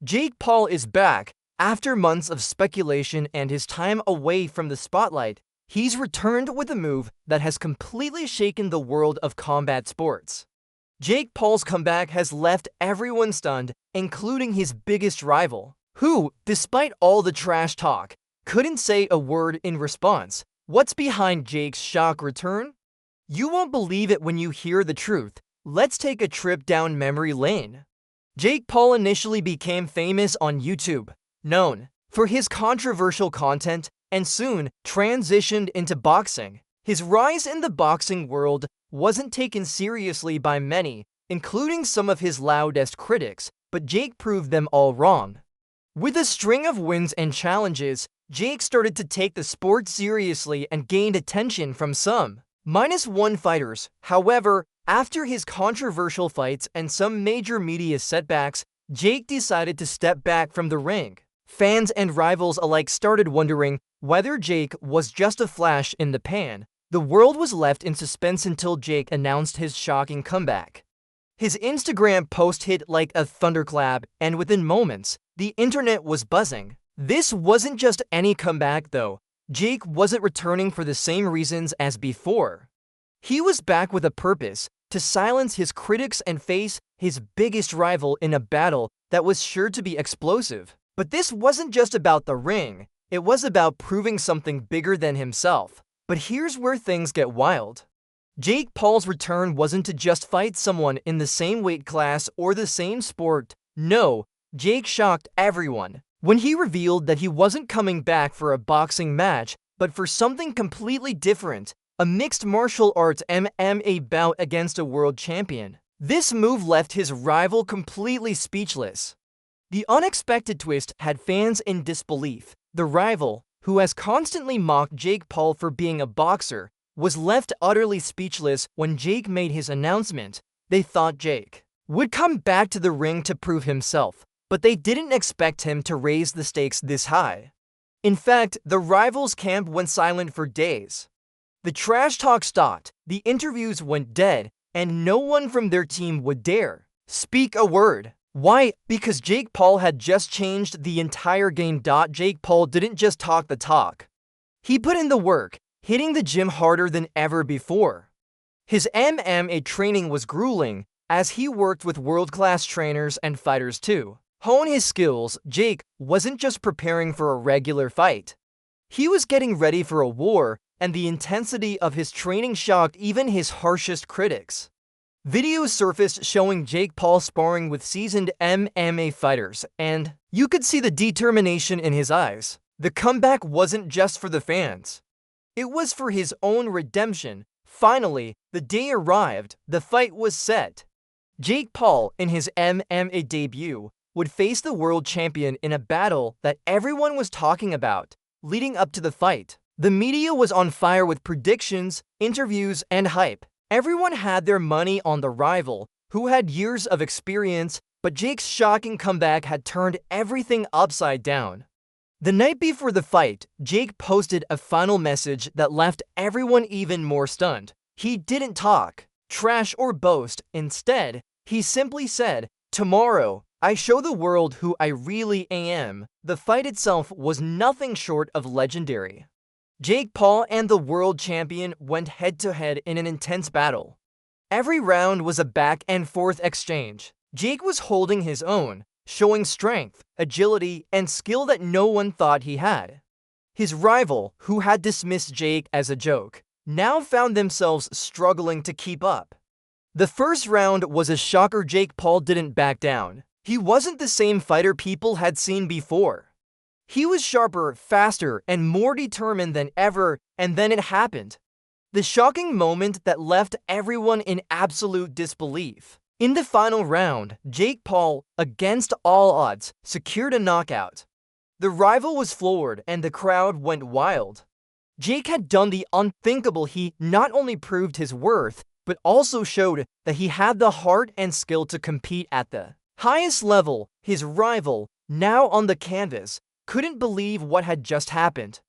Jake Paul is back. After months of speculation and his time away from the spotlight, he's returned with a move that has completely shaken the world of combat sports. Jake Paul's comeback has left everyone stunned, including his biggest rival, who, despite all the trash talk, couldn't say a word in response. What's behind Jake's shock return? You won't believe it when you hear the truth. Let's take a trip down memory lane. Jake Paul initially became famous on YouTube, known for his controversial content, and soon transitioned into boxing. His rise in the boxing world wasn't taken seriously by many, including some of his loudest critics, but Jake proved them all wrong. With a string of wins and challenges, Jake started to take the sport seriously and gained attention from some -1 fighters. However, after his controversial fights and some major media setbacks, Jake decided to step back from the ring. Fans and rivals alike started wondering whether Jake was just a flash in the pan. The world was left in suspense until Jake announced his shocking comeback. His Instagram post hit like a thunderclap, and within moments, the internet was buzzing. This wasn't just any comeback though. Jake wasn't returning for the same reasons as before. He was back with a purpose: to silence his critics and face his biggest rival in a battle that was sure to be explosive. But this wasn't just about the ring, it was about proving something bigger than himself. But here's where things get wild. Jake Paul's return wasn't to just fight someone in the same weight class or the same sport. No, Jake shocked everyone when he revealed that he wasn't coming back for a boxing match, but for something completely different: a mixed martial arts MMA bout against a world champion. This move left his rival completely speechless. The unexpected twist had fans in disbelief. The rival, who has constantly mocked Jake Paul for being a boxer, was left utterly speechless when Jake made his announcement. They thought Jake would come back to the ring to prove himself, but they didn't expect him to raise the stakes this high. In fact, the rivals' camp went silent for days. The trash talk stopped, the interviews went dead, and no one from their team would dare speak a word. Why? Because Jake Paul had just changed the entire game. Jake Paul didn't just talk the talk. He put in the work, hitting the gym harder than ever before. His MMA training was grueling, as he worked with world-class trainers and fighters to hone his skills. Jake wasn't just preparing for a regular fight. He was getting ready for a war, and the intensity of his training shocked even his harshest critics. Videos surfaced showing Jake Paul sparring with seasoned MMA fighters, and you could see the determination in his eyes. The comeback wasn't just for the fans. It was for his own redemption. Finally, the day arrived. The fight was set. Jake Paul, in his MMA debut, would face the world champion in a battle that everyone was talking about. Leading up to the fight, the media was on fire with predictions, interviews, and hype. Everyone had their money on the rival, who had years of experience, but Jake's shocking comeback had turned everything upside down. The night before the fight, Jake posted a final message that left everyone even more stunned. He didn't talk trash or boast. Instead, he simply said, "Tomorrow, I show the world who I really am." The fight itself was nothing short of legendary. Jake Paul and the world champion went head-to-head in an intense battle. Every round was a back-and-forth exchange. Jake was holding his own, showing strength, agility, and skill that no one thought he had. His rival, who had dismissed Jake as a joke, now found themselves struggling to keep up. The first round was a shocker. Jake Paul didn't back down. He wasn't the same fighter people had seen before. He was sharper, faster, and more determined than ever, and then it happened. The shocking moment that left everyone in absolute disbelief. In the final round, Jake Paul, against all odds, secured a knockout. The rival was floored, and the crowd went wild. Jake had done the unthinkable. He not only proved his worth, but also showed that he had the heart and skill to compete at the highest level. His rival, now on the canvas, couldn't believe what had just happened.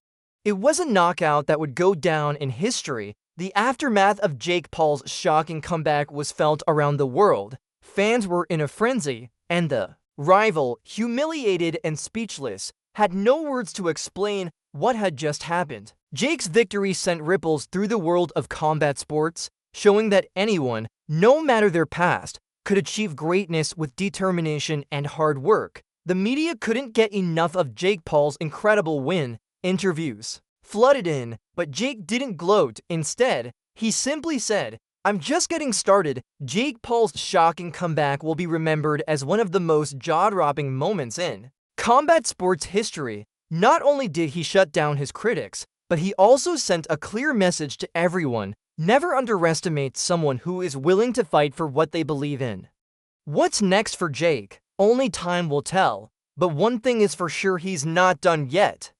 It was a knockout that would go down in history. The aftermath of Jake Paul's shocking comeback was felt around the world. Fans were in a frenzy, and the rival, humiliated and speechless, had no words to explain what had just happened. Jake's victory sent ripples through the world of combat sports, showing that anyone, no matter their past, could achieve greatness with determination and hard work. The media couldn't get enough of Jake Paul's incredible win. Interviews flooded in, but Jake didn't gloat. Instead, he simply said, "I'm just getting started." Jake Paul's shocking comeback will be remembered as one of the most jaw-dropping moments in combat sports history. Not only did he shut down his critics, but he also sent a clear message to everyone: never underestimate someone who is willing to fight for what they believe in. What's next for Jake? Only time will tell, but one thing is for sure: he's not done yet.